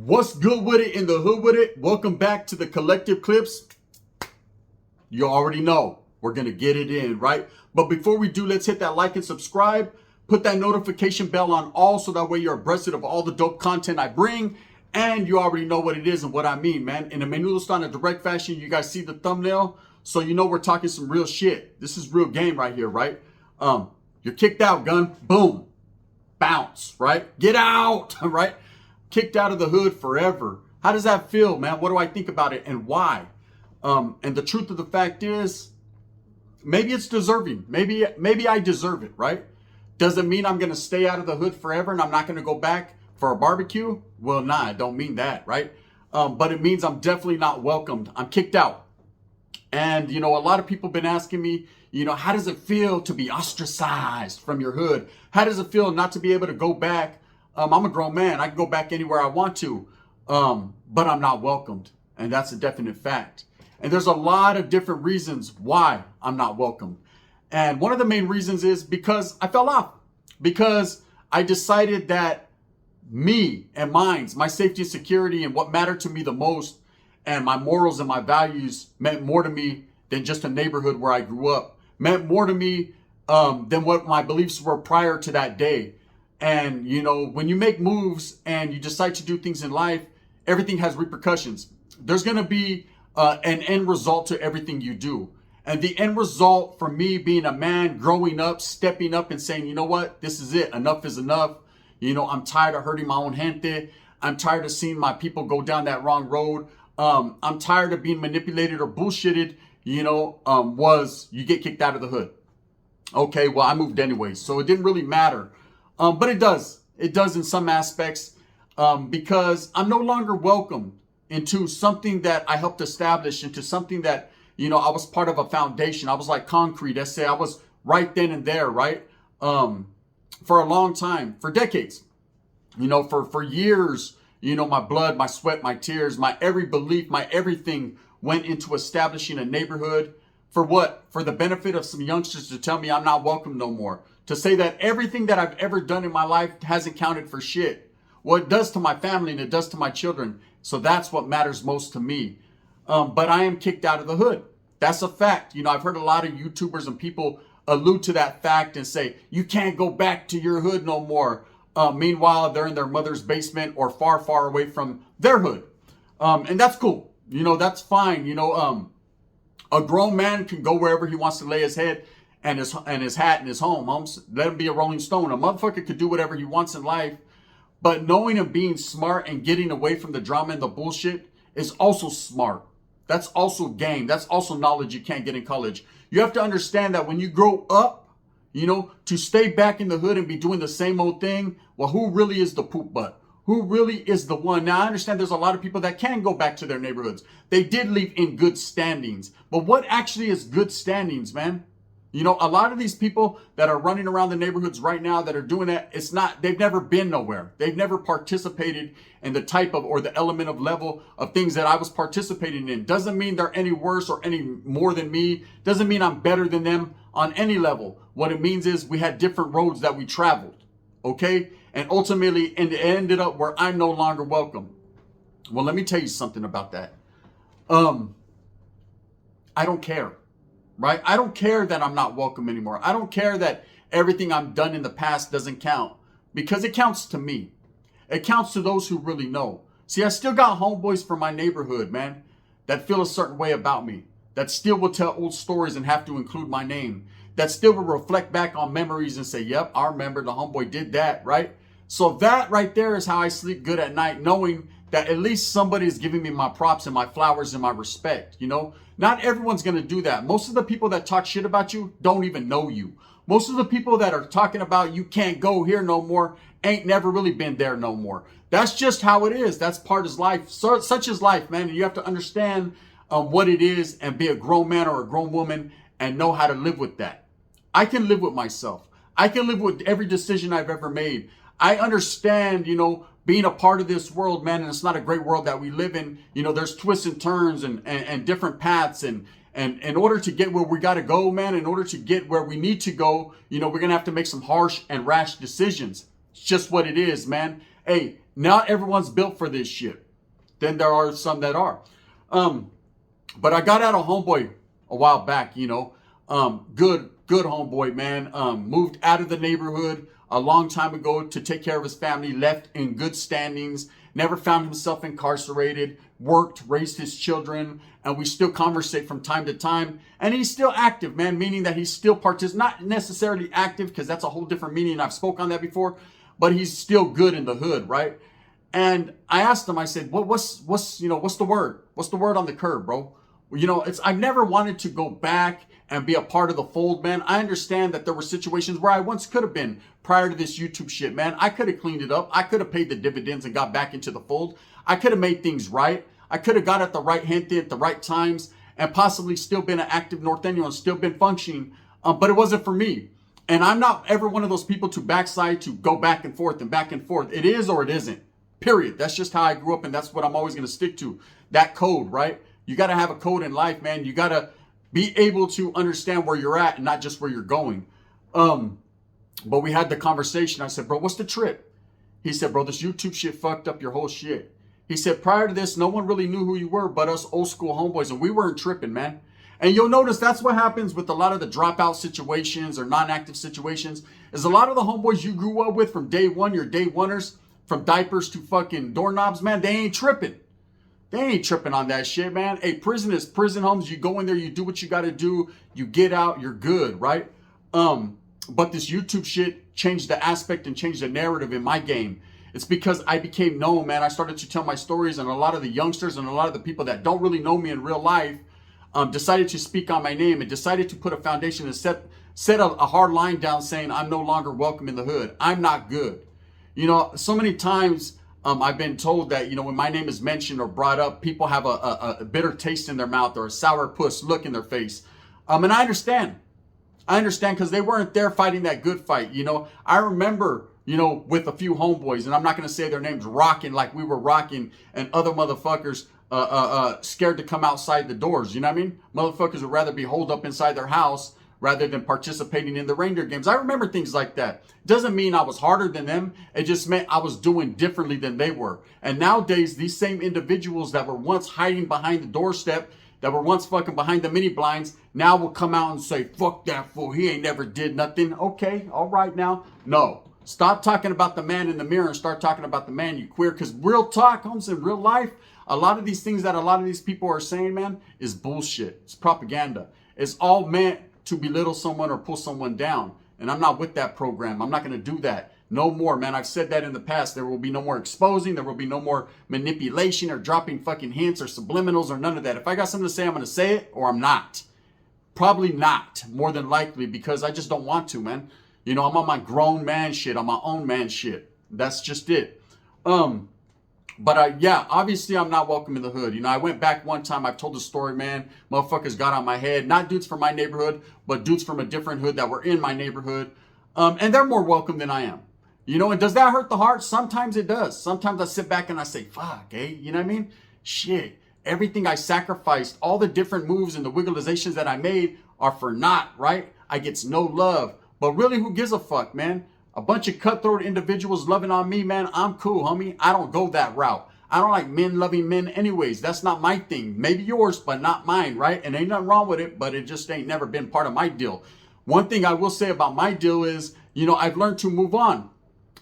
What's good with it in the hood with it? Welcome back to the Collective Clips. You already know we're going to get it in, right? But before we do, let's hit that like and subscribe. Put that notification bell on all so that way you're abreast of all the dope content I bring. And you already know what it is and what I mean, man. In a Menudo Style direct fashion, you guys see the thumbnail. So you know we're talking some real shit. This is real game right here, right? You're kicked out, gun. Boom. Bounce, right? Get out, right? Kicked out of the hood forever. How does that feel, man? What do I think about it and why? And the truth of the fact is, maybe it's deserving. Maybe I deserve it, right? Does it mean I'm going to stay out of the hood forever and I'm not going to go back for a barbecue? Well, nah, I don't mean that, right? But it means I'm definitely not welcomed. I'm kicked out. And, you know, a lot of people have been asking me, you know, how does it feel to be ostracized from your hood? How does it feel not to be able to go back? I'm a grown man. I can go back anywhere I want to, but I'm not welcomed. And that's a definite fact. And there's a lot of different reasons why I'm not welcomed. And one of the main reasons is because I fell off. Because I decided that me and my safety and security and what mattered to me the most and my morals and my values meant more to me than just a neighborhood where I grew up. Meant more to me than what my beliefs were prior to that day. And, you know, when you make moves and you decide to do things in life, everything has repercussions. There's going to be an end result to everything you do. And the end result for me being a man growing up, stepping up and saying, you know what, this is it. Enough is enough. You know, I'm tired of hurting my own gente. I'm tired of seeing my people go down that wrong road. I'm tired of being manipulated or bullshitted, you know, was you get kicked out of the hood. Okay, well, I moved anyway, so it didn't really matter. But it does. It does in some aspects because I'm no longer welcome into something that I helped establish, into something that, you know, I was part of a foundation. I was like concrete. I say I was right then and there, right? For a long time, for decades, you know, for years, you know, my blood, my sweat, my tears, my every belief, my everything went into establishing a neighborhood. For what? For the benefit of some youngsters to tell me I'm not welcome no more. To say that everything that I've ever done in my life hasn't counted for shit. Well, it does to my family and it does to my children. So that's what matters most to me. But I am kicked out of the hood. That's a fact. You know, I've heard a lot of YouTubers and people allude to that fact and say, you can't go back to your hood no more. Meanwhile, they're in their mother's basement or far, far away from their hood. And that's cool. You know, that's fine. You know, a grown man can go wherever he wants to lay his head and his hat and his home. Let him be a rolling stone. A motherfucker could do whatever he wants in life. But knowing and being smart and getting away from the drama and the bullshit is also smart. That's also game. That's also knowledge you can't get in college. You have to understand that when you grow up, you know, to stay back in the hood and be doing the same old thing, well, who really is the poop butt? Who really is the one? Now, I understand there's a lot of people that can go back to their neighborhoods. They did leave in good standings. But what actually is good standings, man? You know, a lot of these people that are running around the neighborhoods right now that are doing that, they've never been nowhere. They've never participated in the type of, or the element of level of things that I was participating in. Doesn't mean they're any worse or any more than me. Doesn't mean I'm better than them on any level. What it means is we had different roads that we traveled. Okay? And ultimately, it ended up where I'm no longer welcome. Well, let me tell you something about that. I don't care. Right? I don't care that I'm not welcome anymore. I don't care that everything I've done in the past doesn't count because it counts to me. It counts to those who really know. See, I still got homeboys from my neighborhood, man, that feel a certain way about me, that still will tell old stories and have to include my name, that still will reflect back on memories and say, yep, I remember the homeboy did that, right? So that right there is how I sleep good at night, knowing that at least somebody is giving me my props and my flowers and my respect, you know? Not everyone's going to do that. Most of the people that talk shit about you don't even know you. Most of the people that are talking about you can't go here no more ain't never really been there no more. That's just how it is. That's part of life. So, such is life, man. And you have to understand what it is and be a grown man or a grown woman and know how to live with that. I can live with myself. I can live with every decision I've ever made. I understand, you know, being a part of this world, man, and it's not a great world that we live in. You know, there's twists and turns and different paths. And in order to get where we got to go, man, in order to get where we need to go, you know, we're going to have to make some harsh and rash decisions. It's just what it is, man. Hey, not everyone's built for this shit. Then there are some that are. But I got out of homeboy a while back, you know. Good homeboy, man. Moved out of the neighborhood a long time ago to take care of his family, left in good standings, never found himself incarcerated, worked, raised his children, and we still conversate from time to time. And he's still active, man, meaning that he's still not necessarily active, because that's a whole different meaning. I've spoke on that before, but he's still good in the hood, right? And I asked him, I said, what's the word? What's the word on the curb, bro? You know, I've never wanted to go back and be a part of the fold, man. I understand that there were situations where I once could have been prior to this YouTube shit, man. I could have cleaned it up. I could have paid the dividends and got back into the fold. I could have made things right. I could have got at the right gente at the right times and possibly still been an active Norteño and still been functioning. But it wasn't for me. And I'm not ever one of those people to backslide, to go back and forth and back and forth. It is or it isn't. Period. That's just how I grew up, and that's what I'm always going to stick to. That code, right? You got to have a code in life, man. You got to be able to understand where you're at and not just where you're going. But we had the conversation. I said, bro, what's the trip? He said, bro, this YouTube shit fucked up your whole shit. He said, prior to this, no one really knew who you were but us old school homeboys, and we weren't tripping, man. And you'll notice that's what happens with a lot of the dropout situations or non-active situations, is a lot of the homeboys you grew up with from day one, your day oneers, from diapers to fucking doorknobs, man, they ain't tripping. They ain't tripping on that shit, man. Hey, prison is prison, homes. You go in there, you do what you got to do, you get out, you're good, right? But this YouTube shit changed the aspect and changed the narrative in my game. It's because I became known, man. I started to tell my stories, and a lot of the youngsters and a lot of the people that don't really know me in real life decided to speak on my name and decided to put a foundation and set a hard line down saying I'm no longer welcome in the hood. I'm not good. You know, so many times I've been told that, you know, when my name is mentioned or brought up, people have a bitter taste in their mouth or a sour puss look in their face. And I understand. I understand, because they weren't there fighting that good fight. You know, I remember, you know, with a few homeboys, and I'm not going to say their names, rocking like we were rocking, and other motherfuckers scared to come outside the doors. You know what I mean? Motherfuckers would rather be holed up inside their house rather than participating in the reindeer games. I remember things like that. Doesn't mean I was harder than them. It just meant I was doing differently than they were. And nowadays, these same individuals that were once hiding behind the doorstep, that were once fucking behind the mini blinds, now will come out and say, fuck that fool, he ain't never did nothing. Okay, all right now. No. Stop talking about the man in the mirror and start talking about the man, you queer. Because real talk, homes, in real life, a lot of these things that a lot of these people are saying, man, is bullshit. It's propaganda. It's all meant to belittle someone or pull someone down. And I'm not with that program. I'm not going to do that. No more, man. I've said that in the past. There will be no more exposing. There will be no more manipulation or dropping fucking hints or subliminals or none of that. If I got something to say, I'm going to say it, or I'm not. Probably not, more than likely, because I just don't want to, man. You know, I'm on my grown man shit, on my own man shit. That's just it. But yeah, obviously I'm not welcome in the hood. You know, I went back one time, I've told the story, man. Motherfuckers got on my head. Not dudes from my neighborhood, but dudes from a different hood that were in my neighborhood. And they're more welcome than I am. You know, and does that hurt the heart? Sometimes it does. Sometimes I sit back and I say, fuck, eh? You know what I mean? Shit. Everything I sacrificed, all the different moves and the wiggleizations that I made are for naught, right? I get no love. But really, who gives a fuck, man? A bunch of cutthroat individuals loving on me, man. I'm cool, homie. I don't go that route. I don't like men loving men anyways. That's not my thing. Maybe yours, but not mine, right? And ain't nothing wrong with it, but it just ain't never been part of my deal. One thing I will say about my deal is, you know, I've learned to move on.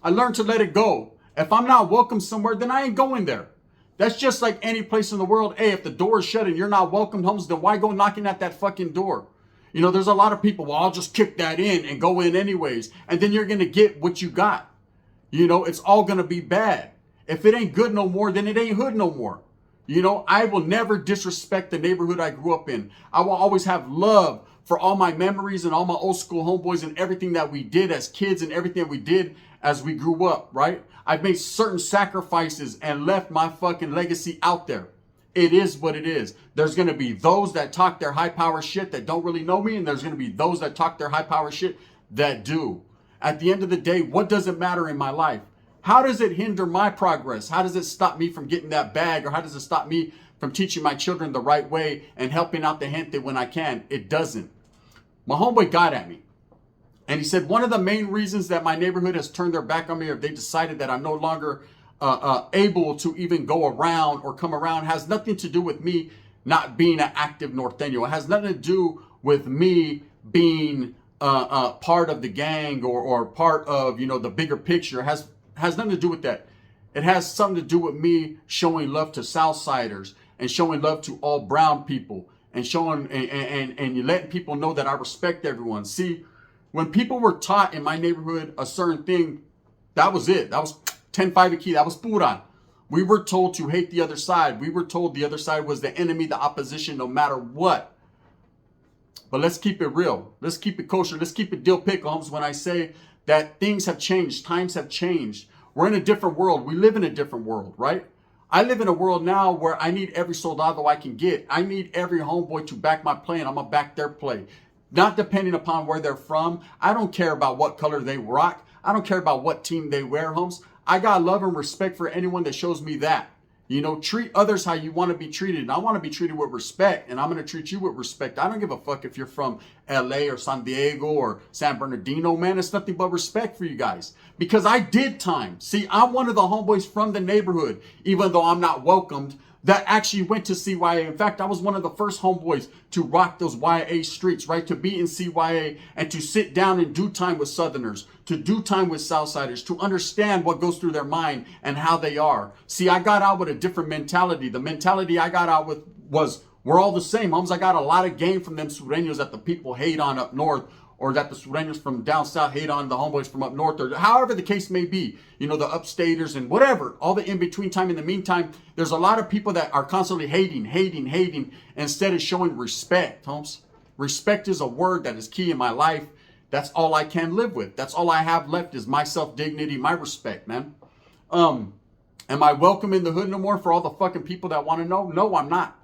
I learned to let it go. If I'm not welcome somewhere, then I ain't going there. That's just like any place in the world. Hey, if the door is shut and you're not welcomed, homes, then why go knocking at that fucking door? You know, there's a lot of people, well, I'll just kick that in and go in anyways. And then you're going to get what you got. You know, it's all going to be bad. If it ain't good no more, then it ain't hood no more. You know, I will never disrespect the neighborhood I grew up in. I will always have love for all my memories and all my old school homeboys and everything that we did as kids and everything we did as we grew up, right? I've made certain sacrifices and left my fucking legacy out there. It is what it is. There's going to be those that talk their high power shit that don't really know me. And there's going to be those that talk their high power shit that do. At the end of the day, what does it matter in my life? How does it hinder my progress? How does it stop me from getting that bag? Or how does it stop me from teaching my children the right way and helping out the gente when I can? It doesn't. My homeboy got at me. And he said, one of the main reasons that my neighborhood has turned their back on me, or they decided that I'm no longer able to even go around or come around, has nothing to do with me not being an active Norteño. It has nothing to do with me being part of the gang or part of, you know, the bigger picture. It has nothing to do with that. It has something to do with me showing love to Southsiders and showing love to all brown people and showing and letting people know that I respect everyone. See, when people were taught in my neighborhood a certain thing, that was it. That was 10-5 aquí. That was pura. We were told to hate the other side. We were told the other side was the enemy, the opposition, no matter what. But let's keep it real. Let's keep it kosher. Let's keep it dill pickles when I say that things have changed. Times have changed. We're in a different world. We live in a different world, right? I live in a world now where I need every soldado I can get. I need every homeboy to back my play, and I'm going to back their play. Not depending upon where they're from. I don't care about what color they rock. I don't care about what team they wear, homes. I got love and respect for anyone that shows me that. You know, treat others how you want to be treated. And I want to be treated with respect, and I'm going to treat you with respect. I don't give a fuck if you're from LA or San Diego or San Bernardino, man. It's nothing but respect for you guys. Because I did time. See, I'm one of the homeboys from the neighborhood, even though I'm not welcomed, that actually went to CYA. In fact, I was one of the first homeboys to rock those YA streets, right? To be in CYA and to sit down and do time with Southerners, to do time with Southsiders, to understand what goes through their mind and how they are. See, I got out with a different mentality. The mentality I got out with was, we're all the same. Homes, I got a lot of game from them Sureños that the people hate on up north, or that the Sureños from down south hate on the homeboys from up north, or however the case may be. You know, the upstaters and whatever, all the in-between time. In the meantime, there's a lot of people that are constantly hating, instead of showing respect, homes. Respect is a word that is key in my life. That's all I can live with. That's all I have left is my self-dignity, my respect, man. Am I welcome in the hood no more for all the fucking people that want to know? No, I'm not.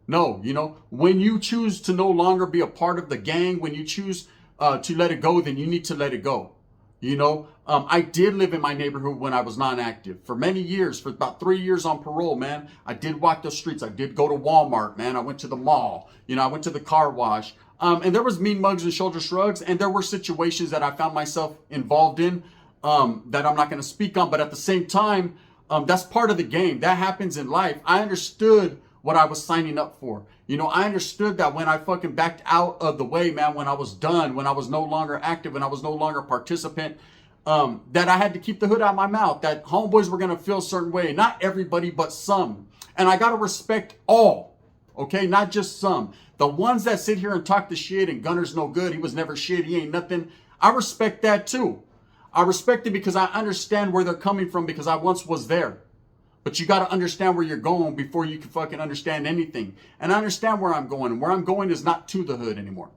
No, you know, when you choose to no longer be a part of the gang, when you choose to let it go, then you need to let it go. You know, I did live in my neighborhood when I was non-active for many years, for about 3 years on parole, man. I did walk the streets. I did go to Walmart, man. I went to the mall. You know, I went to the car wash. And there was mean mugs and shoulder shrugs. And there were situations that I found myself involved in that I'm not going to speak on. But at the same time, that's part of the game. That happens in life. I understood what I was signing up for. You know, I understood that when I fucking backed out of the way, man, when I was done, when I was no longer active, when I was no longer a participant, that I had to keep the hood out of my mouth, that homeboys were going to feel a certain way. Not everybody, but some. And I got to respect all, okay? Not just some. The ones that sit here and talk the shit and Gunner's no good, he was never shit, he ain't nothing. I respect that too. I respect it because I understand where they're coming from because I once was there. But you got to understand where you're going before you can fucking understand anything. And I understand where I'm going. And where I'm going is not to the hood anymore.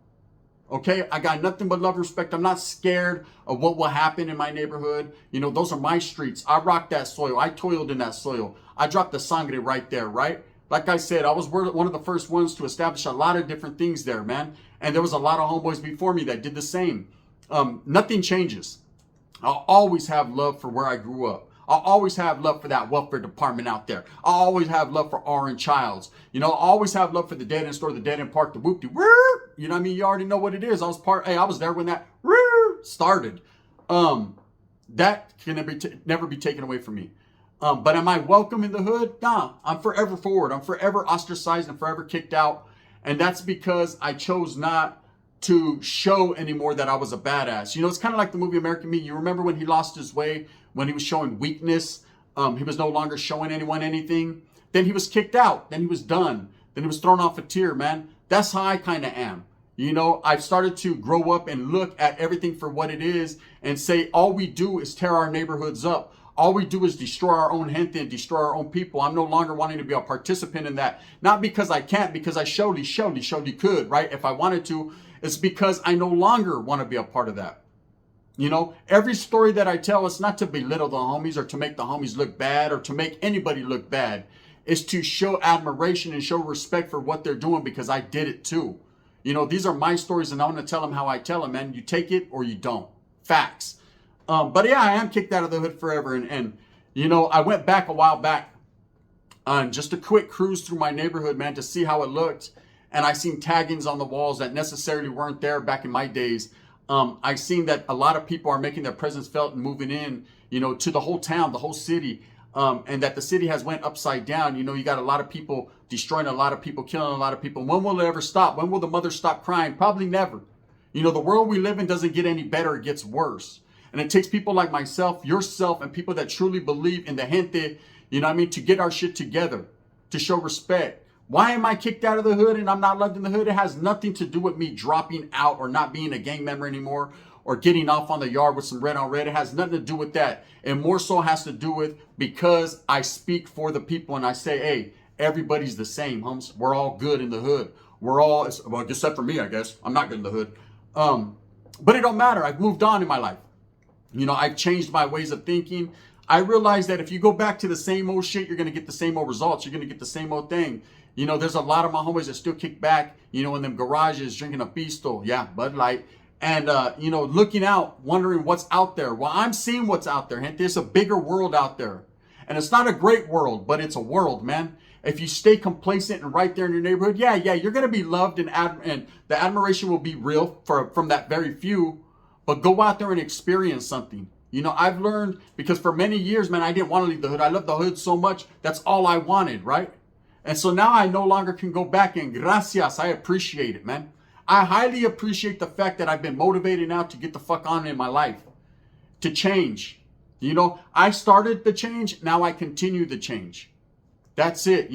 Okay? I got nothing but love and respect. I'm not scared of what will happen in my neighborhood. You know, those are my streets. I rocked that soil. I toiled in that soil. I dropped the sangre right there, right? Like I said, I was one of the first ones to establish a lot of different things there, man. And there was a lot of homeboys before me that did the same. Nothing changes. I'll always have love for where I grew up. I'll always have love for that welfare department out there. I'll always have love for Orange Childs. You know, I'll always have love for the dead end store, the dead end park, the whoop-de woo. You know what I mean? You already know what it is. I was there when that started. That can never be taken away from me. But am I welcome in the hood? Nah, I'm forever forward. I'm forever ostracized and forever kicked out. And that's because I chose not to show anymore that I was a badass. You know, it's kind of like the movie American Me. You remember when he lost his way, when he was showing weakness, he was no longer showing anyone anything. Then he was kicked out. Then he was done. Then he was thrown off a tier, man. That's how I kind of am. You know, I've started to grow up and look at everything for what it is and say all we do is tear our neighborhoods up. All we do is destroy our own gente and destroy our own people. I'm no longer wanting to be a participant in that. Not because I can't, because I surely could, right? If I wanted to, it's because I no longer want to be a part of that. You know, every story that I tell, it's not to belittle the homies or to make the homies look bad or to make anybody look bad. It's to show admiration and show respect for what they're doing because I did it too. You know, these are my stories and I want to tell them how I tell them, man. You take it or you don't. Facts. But yeah, I am kicked out of the hood forever. And you know, I went back a while back on just a quick cruise through my neighborhood, man, to see how it looked. And I seen taggings on the walls that necessarily weren't there back in my days. I've seen that a lot of people are making their presence felt and moving in, to the whole town, the whole city, and that the city has went upside down. You got a lot of people destroying a lot of people, killing a lot of people. When will it ever stop? When will the mother stop crying? Probably never. The world we live in doesn't get any better. It gets worse. And it takes people like myself, yourself, and people that truly believe in the gente, to get our shit together, to show respect. Why am I kicked out of the hood and I'm not loved in the hood? It has nothing to do with me dropping out or not being a gang member anymore or getting off on the yard with some red on red. It has nothing to do with that. It more so has to do with because I speak for the people and I say, hey, everybody's the same, homes. We're all good in the hood. We're all, well, except for me, I guess. I'm not good in the hood. But it don't matter. I've moved on in my life. I've changed my ways of thinking. I realize that if you go back to the same old shit, you're going to get the same old results. You're going to get the same old thing. There's a lot of my homies that still kick back, in them garages, drinking a Pisto, Bud Light, and, looking out, wondering what's out there. Well, I'm seeing what's out there, gente. There's a bigger world out there. And it's not a great world, but it's a world, man. If you stay complacent and right there in your neighborhood, yeah, you're going to be loved and the admiration will be real from that very few. But go out there and experience something. I've learned, because for many years, man, I didn't want to leave the hood. I loved the hood so much. That's all I wanted, right? And so now I no longer can go back, and gracias, I appreciate it, man. I highly appreciate the fact that I've been motivated now to get the fuck on in my life, to change. I started the change, now I continue the change. That's it,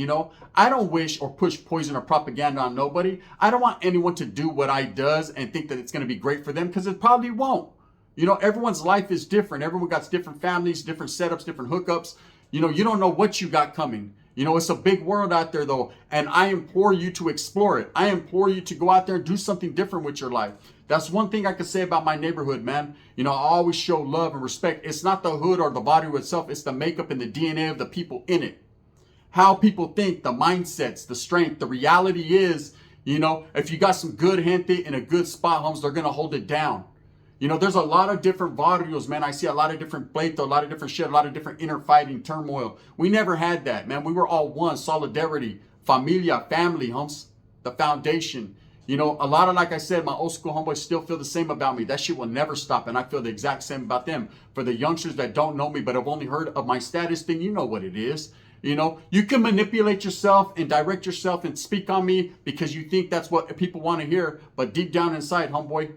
I don't wish or push poison or propaganda on nobody. I don't want anyone to do what I does and think that it's going to be great for them, because it probably won't. Everyone's life is different. Everyone got different families, different setups, different hookups. You don't know what you got coming. It's a big world out there, though, and I implore you to explore it. I implore you to go out there and do something different with your life. That's one thing I can say about my neighborhood, man. I always show love and respect. It's not the hood or the body itself. It's the makeup and the DNA of the people in it. How people think, the mindsets, the strength. The reality is, if you got some good gente in a good spot, homes, they're going to hold it down. There's a lot of different barrios, man. I see a lot of different pleito, a lot of different shit, a lot of different inner fighting, turmoil. We never had that, man. We were all one. Solidarity, familia, family, homes, the foundation. A lot of, like I said, my old school homeboys still feel the same about me. That shit will never stop, and I feel the exact same about them. For the youngsters that don't know me but have only heard of my status, then you know what it is. You can manipulate yourself and direct yourself and speak on me because you think that's what people want to hear. But deep down inside, homeboy,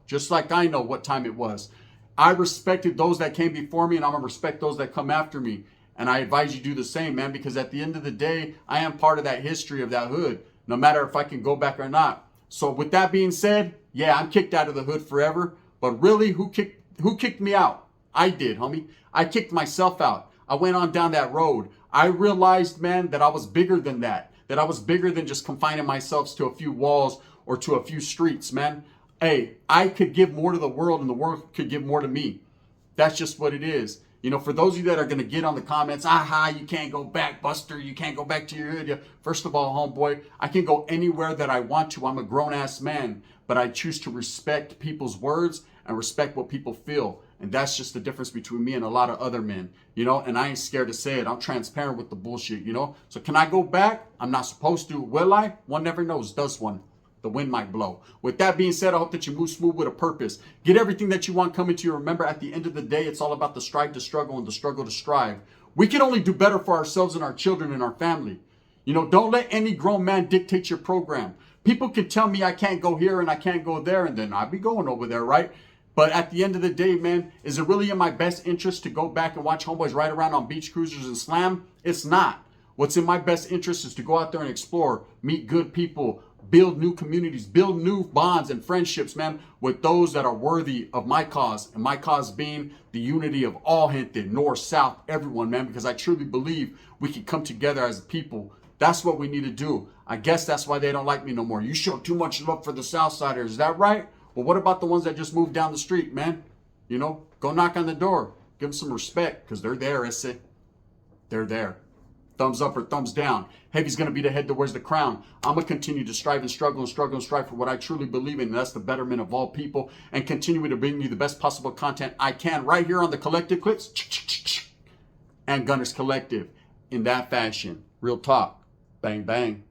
just like I know what time it was. I respected those that came before me, and I'm going to respect those that come after me. And I advise you do the same, man, because at the end of the day, I am part of that history of that hood, no matter if I can go back or not. So with that being said, yeah, I'm kicked out of the hood forever. But really, who kicked me out? I did, homie. I kicked myself out. I went on down that road. I realized, man, that I was bigger than that I was bigger than just confining myself to a few walls or to a few streets, man. Hey, I could give more to the world and the world could give more to me. That's just what it is. For those of you that are going to get on the comments, you can't go back, Buster. You can't go back to your hood. First of all, homeboy, I can go anywhere that I want to. I'm a grown-ass man, but I choose to respect people's words and respect what people feel. And that's just the difference between me and a lot of other men, and I ain't scared to say it. I'm transparent with the bullshit, So can I go back? I'm not supposed to. Will I? One never knows, does one? The wind might blow. With that being said, I hope that you move smooth with a purpose. Get everything that you want coming to you. Remember, at the end of the day, it's all about the strive to struggle and the struggle to strive. We can only do better for ourselves and our children and our family. Don't let any grown man dictate your program. People can tell me I can't go here and I can't go there, and then I'll be going over there, right? But at the end of the day, man, is it really in my best interest to go back and watch homeboys ride around on beach cruisers and slam? It's not. What's in my best interest is to go out there and explore, meet good people, build new communities, build new bonds and friendships, man, with those that are worthy of my cause. And my cause being the unity of all gente, north, south, everyone, man, because I truly believe we can come together as a people. That's what we need to do. I guess that's why they don't like me no more. You show too much love for the Southsiders. Is that right? Well, what about the ones that just moved down the street, man? Go knock on the door. Give them some respect, because they're there, ese. They're there. Thumbs up or thumbs down. Heavy's going to be the head that wears the crown. I'm going to continue to strive and struggle and struggle and strive for what I truly believe in, and that's the betterment of all people, and continue to bring you the best possible content I can right here on the Collective Clips and Gunners Collective in that fashion. Real talk. Bang, bang.